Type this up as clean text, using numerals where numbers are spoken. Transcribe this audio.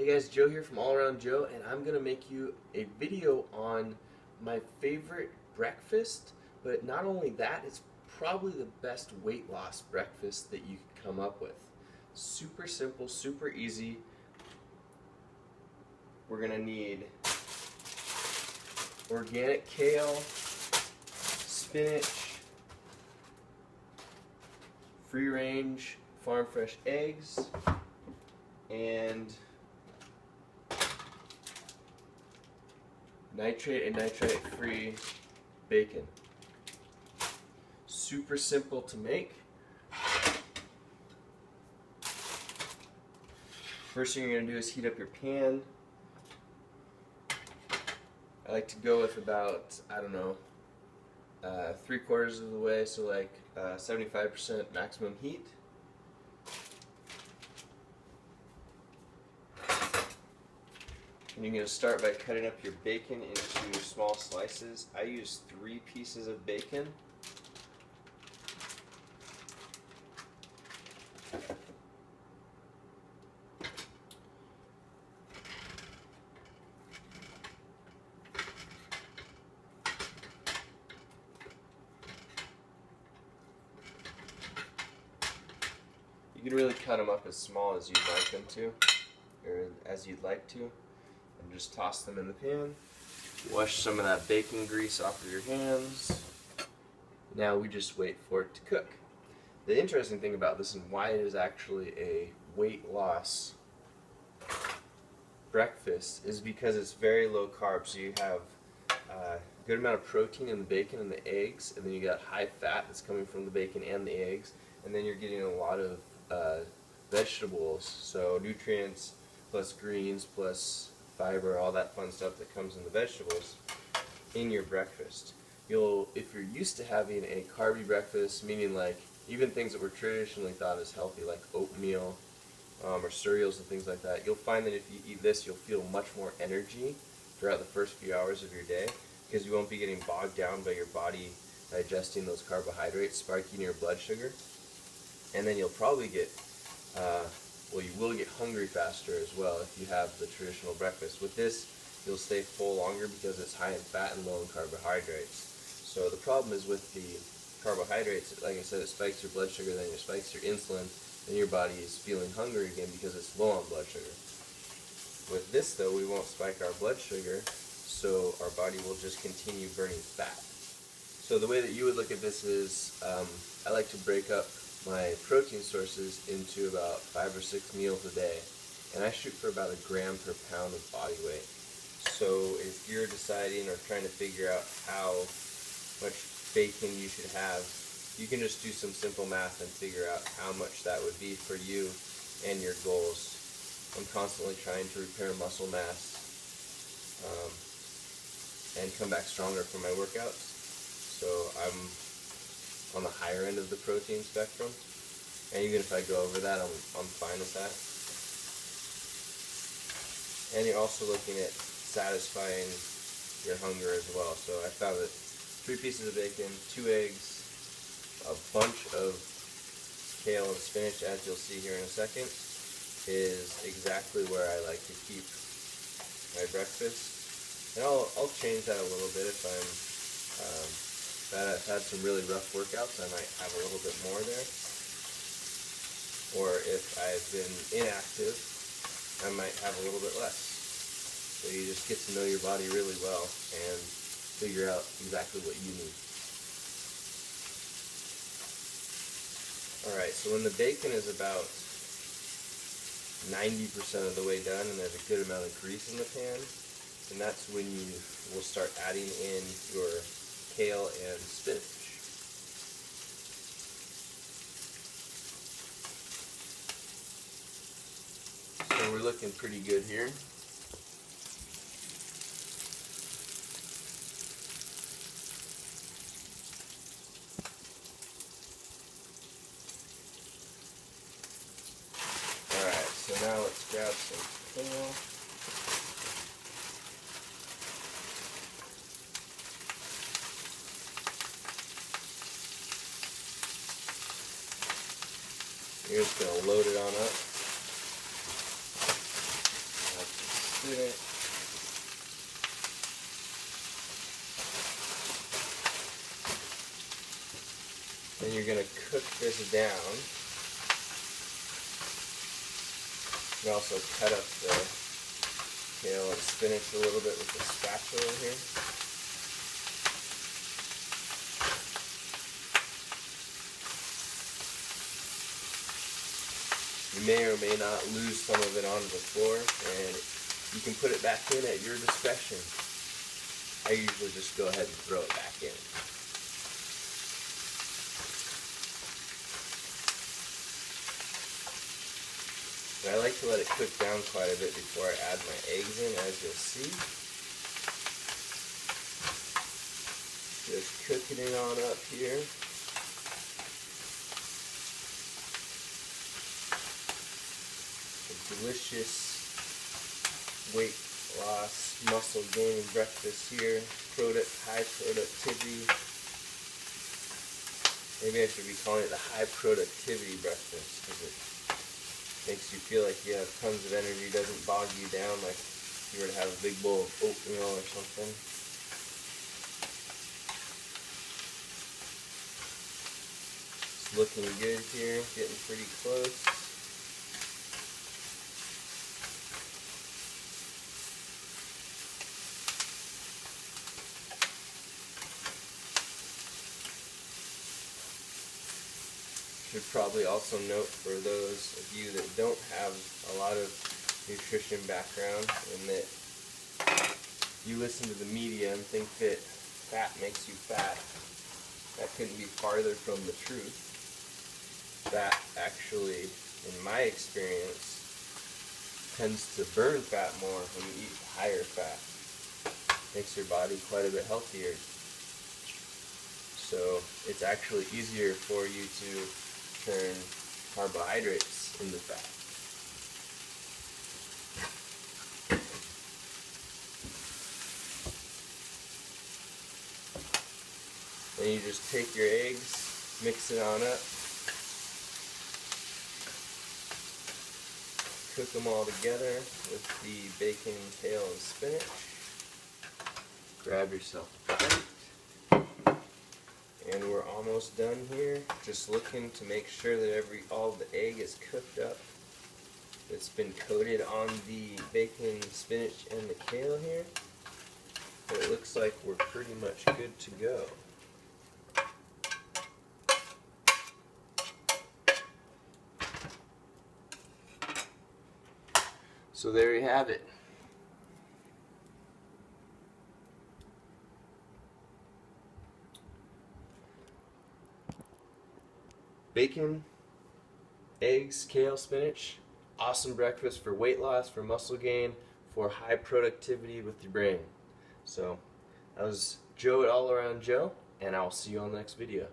Hey guys, Joe here from All Around Joe, and I'm going to make you a video on my favorite breakfast, but not only that, it's probably the best weight loss breakfast that you could come up with. Super simple, super easy. We're going to need organic kale, spinach, free range farm fresh eggs, and nitrate and nitrite free bacon. Super simple to make. First thing you're going to do is heat up your pan. I like to go with about, I don't know, 3/4 of the way, so like 75% maximum heat. And you're going to start by cutting up your bacon into small slices. I use 3 pieces of bacon. You can really cut them up as small as you'd like them to, or as you'd like to, and just toss them in the pan. Wash some of that bacon grease off of your hands. Now we just wait for it to cook. The interesting thing about this and why it is actually a weight loss breakfast is because it's very low carb. So you have a good amount of protein in the bacon and the eggs, and then you got high fat that's coming from the bacon and the eggs, and then you're getting a lot of vegetables, so nutrients plus greens plus fiber, all that fun stuff that comes in the vegetables in your breakfast. If you're used to having a carby breakfast, meaning like even things that were traditionally thought as healthy, like oatmeal or cereals and things like that, you'll find that if you eat this, you'll feel much more energy throughout the first few hours of your day, because you won't be getting bogged down by your body digesting those carbohydrates, spiking your blood sugar. And then you'll probably get, you will get hungry faster as well if you have the traditional breakfast. With this, you'll stay full longer because it's high in fat and low in carbohydrates. So the problem is with the carbohydrates, like I said, it spikes your blood sugar, then it spikes your insulin, and your body is feeling hungry again because it's low on blood sugar. With this though, we won't spike our blood sugar, so our body will just continue burning fat. So the way that you would look at this is, I like to break up my protein sources into about 5 or 6 meals a day, and I shoot for about 1 gram per pound of body weight. So if you're deciding or trying to figure out how much bacon you should have, you can just do some simple math and figure out how much that would be for you and your goals. I'm constantly trying to repair muscle mass and come back stronger from my workouts, so I'm on the higher end of the protein spectrum, and even if I go over that, I'm fine with that. And you're also looking at satisfying your hunger as well. So I found that 3 pieces of bacon, 2 eggs, a bunch of kale and spinach, as you'll see here in a second, is exactly where I like to keep my breakfast. And I'll change that a little bit if I've had some really rough workouts. I might have a little bit more there. Or if I've been inactive, I might have a little bit less. So you just get to know your body really well and figure out exactly what you need. Alright, so when the bacon is about 90% of the way done and there's a good amount of grease in the pan, then that's when you will start adding in your kale and spinach. So we're looking pretty good here. Alright, so now let's grab some kale. You're just going to load it on up. spin it. Then you're going to cook this down. You can also cut up the kale and spinach a little bit with the spatula here. You may or may not lose some of it onto the floor, and you can put it back in at your discretion. I usually just go ahead and throw it back in. And I like to let it cook down quite a bit before I add my eggs in, as you'll see. Just cooking it on up here. A delicious weight loss, muscle gaining breakfast here. High productivity. Maybe I should be calling it the high productivity breakfast, because it makes you feel like you have tons of energy, doesn't bog you down like if you were to have a big bowl of oatmeal or something. It's looking good here, getting pretty close. Should probably also note, for those of you that don't have a lot of nutrition background, and that you listen to the media and think that fat makes you fat, that couldn't be farther from the truth. Fat actually, in my experience, tends to burn fat more when you eat higher fat. Makes your body quite a bit healthier. So it's actually easier for you to turn carbohydrates into fat. Then you just take your eggs, mix it on up, cook them all together with the bacon, kale, and spinach. Grab yourself a plate. And we're almost done here. Just looking to make sure that all the egg is cooked up. It's been coated on the bacon, spinach, and the kale here. But it looks like we're pretty much good to go. So there you have it. Bacon, eggs, kale, spinach. Awesome breakfast for weight loss, for muscle gain, for high productivity with your brain. So that was Joe at All Around Joe, and I'll see you on the next video.